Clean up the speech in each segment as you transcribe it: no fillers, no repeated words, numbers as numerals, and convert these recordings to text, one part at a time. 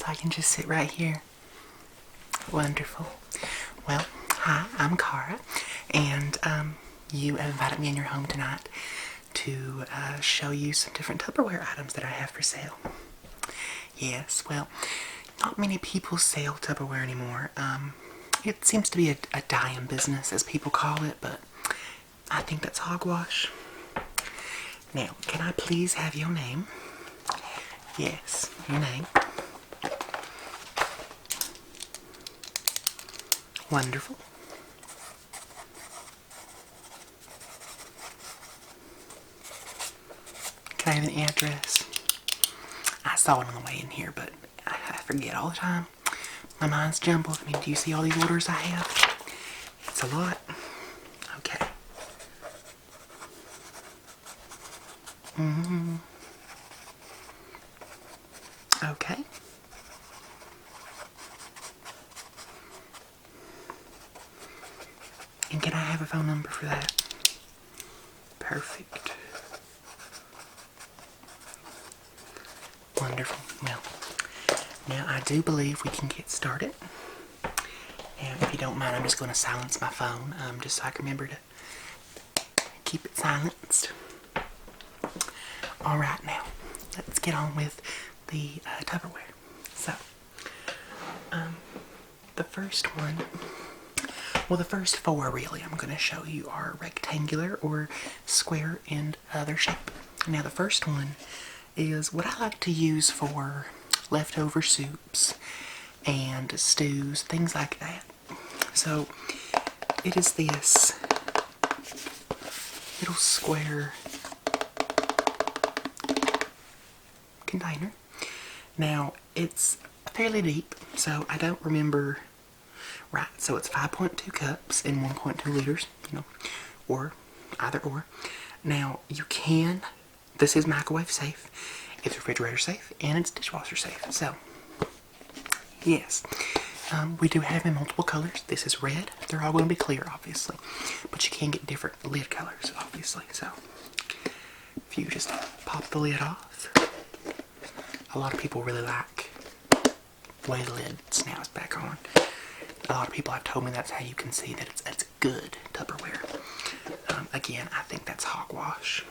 So I can just sit right here. Wonderful. Well, hi, I'm Cara, and you have invited me in your home tonight to show you some different Tupperware items that I have for sale. Yes, well, not many people sell Tupperware anymore. It seems to be a dying business, as people call it, but I think that's hogwash. Now, can I please have your name? Yes, your name. Wonderful. Can I have an address? I saw it on the way in here, but I forget all the time. My mind's jumbled. I mean, do you see all these orders I have? It's a lot. Okay. Okay. And can I have a phone number for that? Perfect. Wonderful. Well, now I do believe we can get started. And if you don't mind, I'm just going to silence my phone, just so I can remember to keep it silenced. Alright, now, let's get on with the Tupperware. So, the first one, well, the first four really I'm going to show you are rectangular or square in their shape. Now, the first one is what I like to use for leftover soups and stews, things like that. So, it is this little square container. Now, it's fairly deep, so I don't remember. Right, so it's 5.2 cups and 1.2 liters, you know, or either or. Now, you can, this is microwave safe, it's refrigerator safe, and it's dishwasher safe. So, yes, we do have in multiple colors. This is red. They're all going to be clear, obviously, but you can get different lid colors, obviously. So, if you just pop the lid off, a lot of people really like the way the lid snaps back on. A lot of people have told me that's how you can see that it's good Tupperware. Again, I think that's hogwash.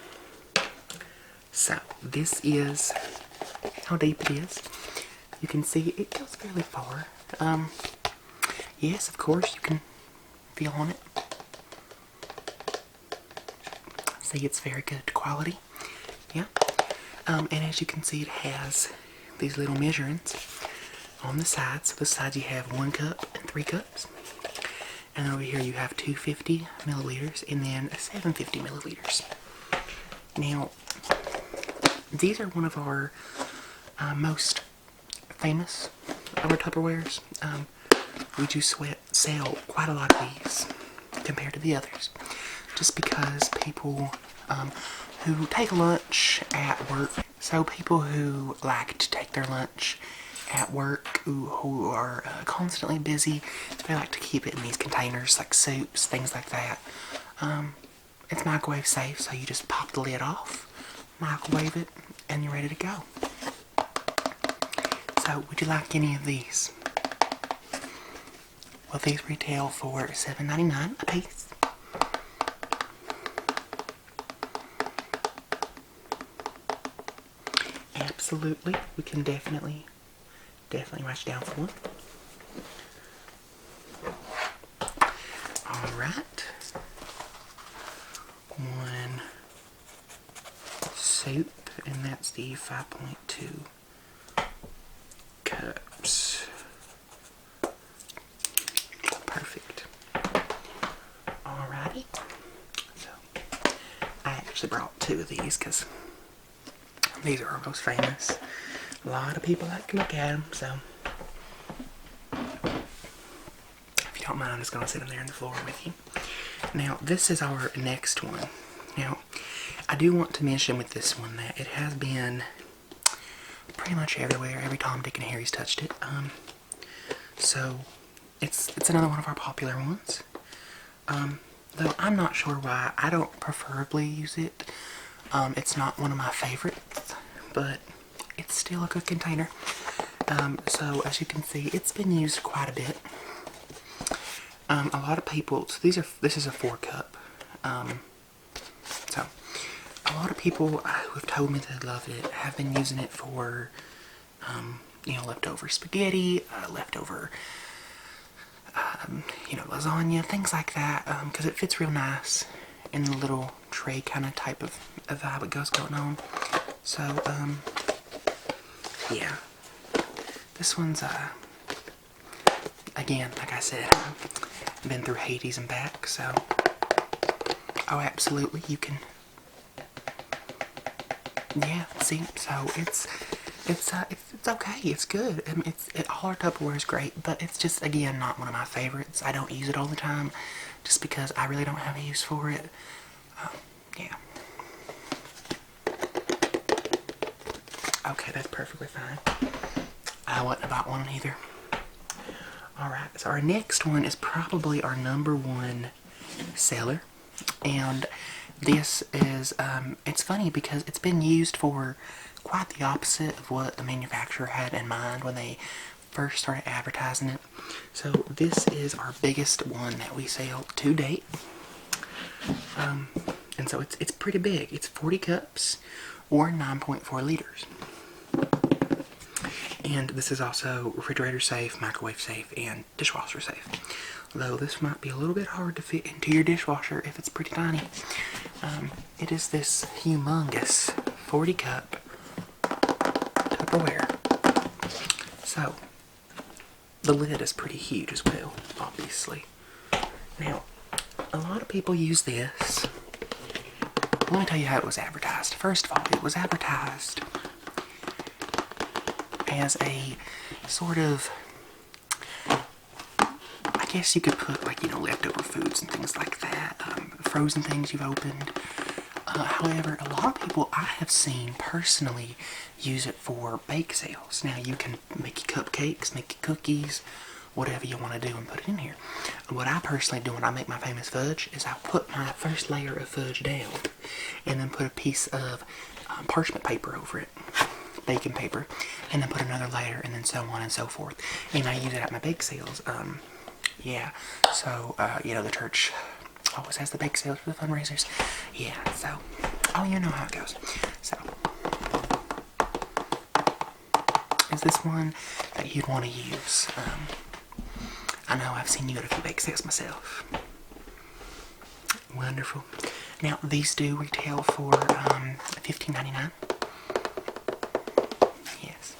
So, this is how deep it is. You can see it goes fairly far. Yes, of course, you can feel on it. See, it's very good quality. Yeah. And as you can see, it has these little measurements on the sides. So the sides you have 1 cup and 3 cups. And then over here you have 250 milliliters and then 750 milliliters. Now, these are one of our most famous of our Tupperwares. We do sell quite a lot of these compared to the others. Just because people who take lunch at work, so people who like to take their lunch at work, who are constantly busy, they like to keep it in these containers like soups, things like that. It's microwave safe, so you just pop the lid off, microwave it, and you're ready to go. So, would you like any of these? Well, these retail for $7.99 a piece. Absolutely, we can definitely write you down for one. Alright. 1 soup, and that's the 5.2 cups. Perfect. Alrighty. So, I actually brought 2 of these because these are our most famous. A lot of people like to look at them, so if you don't mind, I'm just going to sit them there on the floor with you. Now, this is our next one. Now, I do want to mention with this one that it has been pretty much everywhere. Every Tom, Dick, and Harry's touched it. So, it's another one of our popular ones. Though I'm not sure why. I don't preferably use it. It's not one of my favorites, but it's still a good container. So as you can see, it's been used quite a bit. A lot of people, so this is a 4-cup. So a lot of people who have told me they love it have been using it for, you know, leftover spaghetti, leftover, you know, lasagna, things like that, because it fits real nice in the little tray kind of type of vibe it goes going on. So, yeah. This one's, again, like I said, been through Hades and back, so, oh, absolutely, you can, yeah, see, so it's okay, it's good. I mean, all our Tupperware is great, but it's just, again, not one of my favorites. I don't use it all the time, just because I really don't have a use for it. Yeah. Okay, that's perfectly fine. I wouldn't have bought one either. Alright, so our next one is probably our #1 seller. And this is, it's funny because it's been used for quite the opposite of what the manufacturer had in mind when they first started advertising it. So this is our biggest one that we sell to date. And so it's pretty big. It's 40 cups or 9.4 liters. And this is also refrigerator safe, microwave safe, and dishwasher safe. Though this might be a little bit hard to fit into your dishwasher if it's pretty tiny. It is this humongous 40 cup Tupperware. So, the lid is pretty huge as well, obviously. Now, a lot of people use this. Let me tell you how it was advertised. First of all, it was advertised as a sort of, I guess you could put, like, you know, leftover foods and things like that, frozen things you've opened. However, a lot of people I have seen personally use it for bake sales. Now, you can make your cupcakes, make your cookies, whatever you want to do and put it in here. What I personally do when I make my famous fudge is I put my first layer of fudge down and then put a piece of parchment paper over it, baking paper, and then put another layer, and then so on and so forth. And I use it at my bake sales. Yeah, so, you know, the church always has the bake sales for the fundraisers. Yeah, so, oh, you know how it goes. So, is this one that you'd want to use? I know I've seen you at a few bake sales myself. Wonderful. Now, these do retail for $15.99. Yes.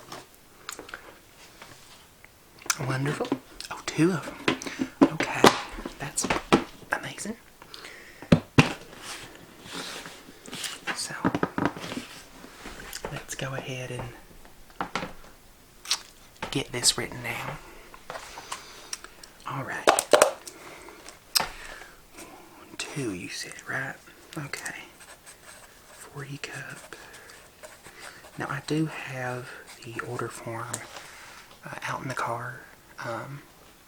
Wonderful. Oh, 2 of them. Okay, that's amazing. So, let's go ahead and get this written down. Alright. 2, you said, right? Okay. 40 cup. Now, I do have the order form out in the car,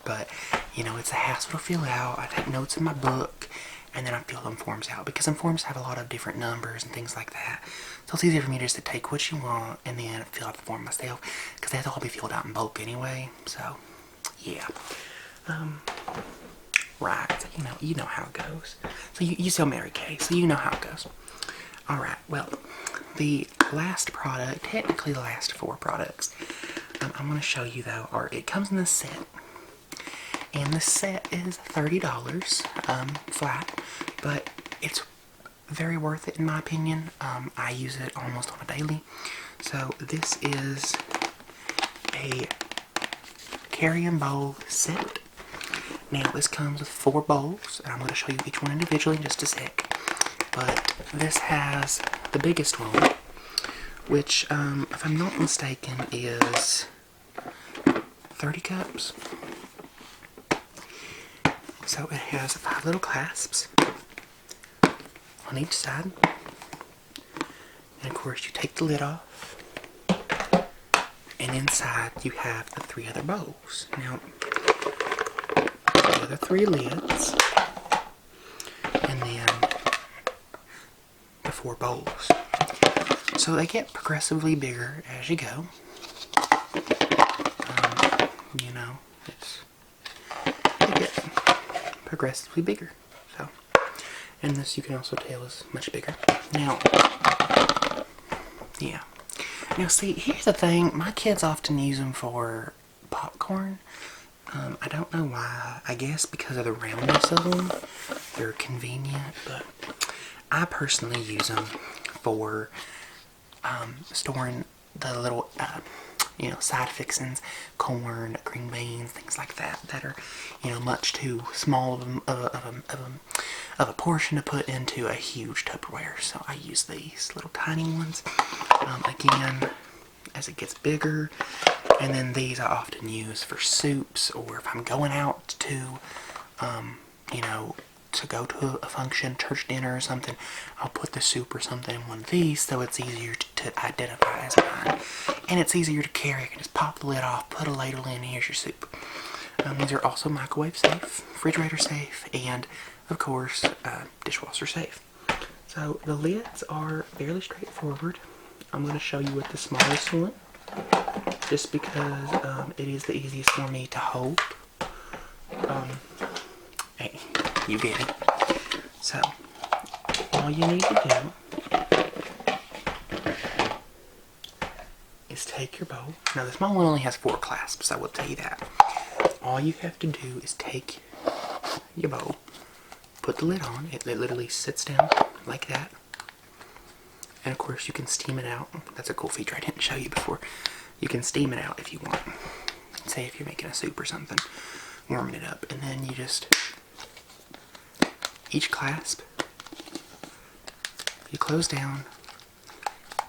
but, you know, it's a hassle to fill out. I take notes in my book, and then I fill them forms out, because them forms have a lot of different numbers and things like that. So it's easier for me just to take what you want and then fill out the form myself, because they have to all be filled out in bulk anyway. So, yeah. Right, so you know how it goes. So you sell Mary Kay, so you know how it goes. Alright, well, the last product, technically the last 4 products, I'm going to show you though, it comes in this set. And the set is $30 flat, but it's very worth it in my opinion. I use it almost on a daily. So this is a carry-in bowl set. Now this comes with 4 bowls, and I'm going to show you each one individually in just a sec. But this has the biggest one, which, if I'm not mistaken, is 30 cups. So it has 5 little clasps on each side. And of course you take the lid off. And inside you have the 3 other bowls. Now, the other 3 lids. And then the 4 bowls. So they get progressively bigger as you go. you know, they get progressively bigger. So, and this you can also tell is much bigger. Now, yeah. Now see, here's the thing. My kids often use them for popcorn. I don't know why. I guess because of the roundness of them. They're convenient, but I personally use them for storing the little, you know, side fixings, corn, green beans, things like that, that are, you know, much too small of a portion to put into a huge Tupperware. So I use these little tiny ones. Again, as it gets bigger, and then these I often use for soups, or if I'm going out to, you know, to go to a function, church dinner or something, I'll put the soup or something in one of these so it's easier to identify as mine. And it's easier to carry. I can just pop the lid off, put a ladle in, and here's your soup. These are also microwave safe, refrigerator safe, and of course, dishwasher safe. So the lids are fairly straightforward. I'm going to show you with the smallest one, just because it is the easiest for me to hold. Hey, you get it. So, all you need to do is take your bowl. Now the small one only has 4 clasps, I will tell you that. All you have to do is take your bowl, put the lid on. It literally sits down like that. And of course you can steam it out. That's a cool feature I didn't show you before. You can steam it out if you want. Say if you're making a soup or something, warming it up. And then you just, each clasp, you close down,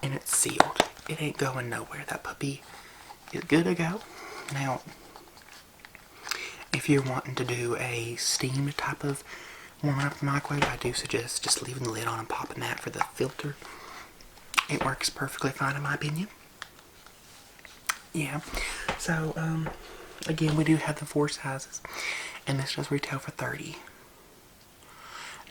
and it's sealed. It ain't going nowhere. That puppy is good to go. Now, if you're wanting to do a steam type of warming up the microwave, I do suggest just leaving the lid on and popping that for the filter. It works perfectly fine in my opinion. Yeah, so again, we do have the 4 sizes, and this does retail for $30.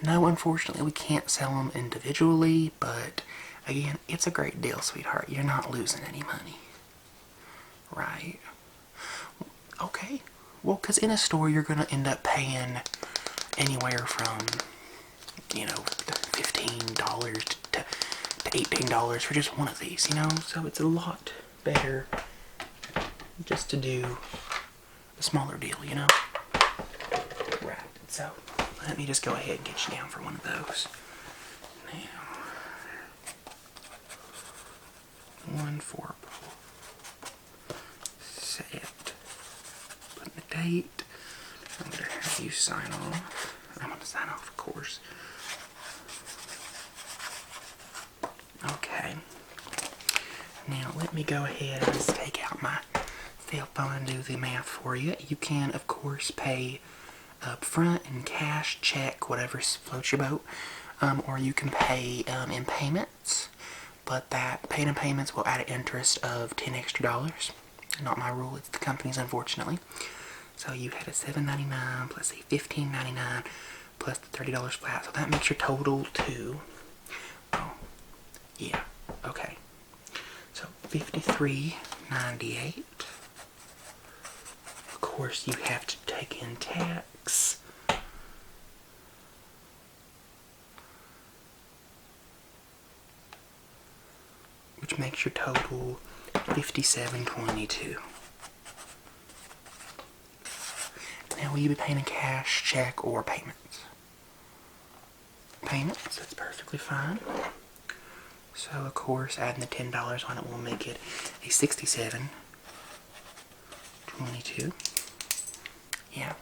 No, unfortunately, we can't sell them individually, but again, it's a great deal, sweetheart. You're not losing any money, right? Okay, well, because in a store, you're going to end up paying anywhere from, you know, $15 to $18 for just one of these, you know? So it's a lot better just to do a smaller deal, you know? Right, so let me just go ahead and get you down for one of those. Now, 1 for set. Put the date. I'm going to have you sign off. I'm going to sign off, of course. Okay. Now, let me go ahead and just take out my cell phone and do the math for you. You can, of course, pay up front in cash, check, whatever floats your boat. Or you can pay in payments. But that paying in payments will add an interest of $10 extra. Not my rule, it's the company's, unfortunately. So you had a $7.99 plus a $15.99 plus the $30 flat. So that makes your total to, oh, yeah, okay. So $53.98. Of course, you have to take in tax. Which makes your total $57.22. Now, will you be paying in cash, check, or payments? Payments, that's perfectly fine. So, of course, adding the $10 on it will make it a $67.22. Yeah.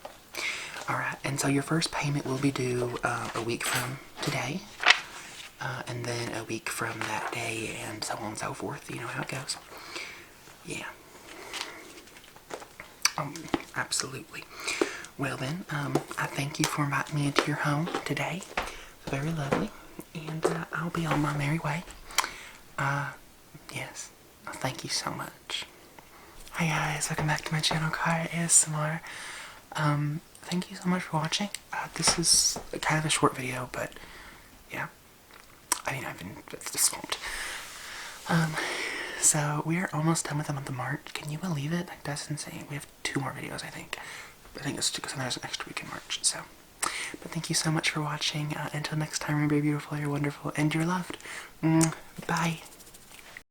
Alright, and so your first payment will be due a week from today. And then a week from that day, and so on and so forth. You know how it goes. Yeah. Absolutely. Well then, I thank you for inviting me into your home today. Very lovely. And I'll be on my merry way. Yes. Thank you so much. Hi guys, welcome back to my channel, 𝐬𝐭𝐚𝐲 ASMR. Thank you so much for watching. This is kind of a short video, but yeah. I mean, it's just swamped. So we are almost done with the month of March. Can you believe it? Like, that's insane. We have 2 more videos, I think. I think it's because there's an extra week in March. So, but thank you so much for watching. Until next time, remember, you're beautiful, you're wonderful, and you're loved. Bye.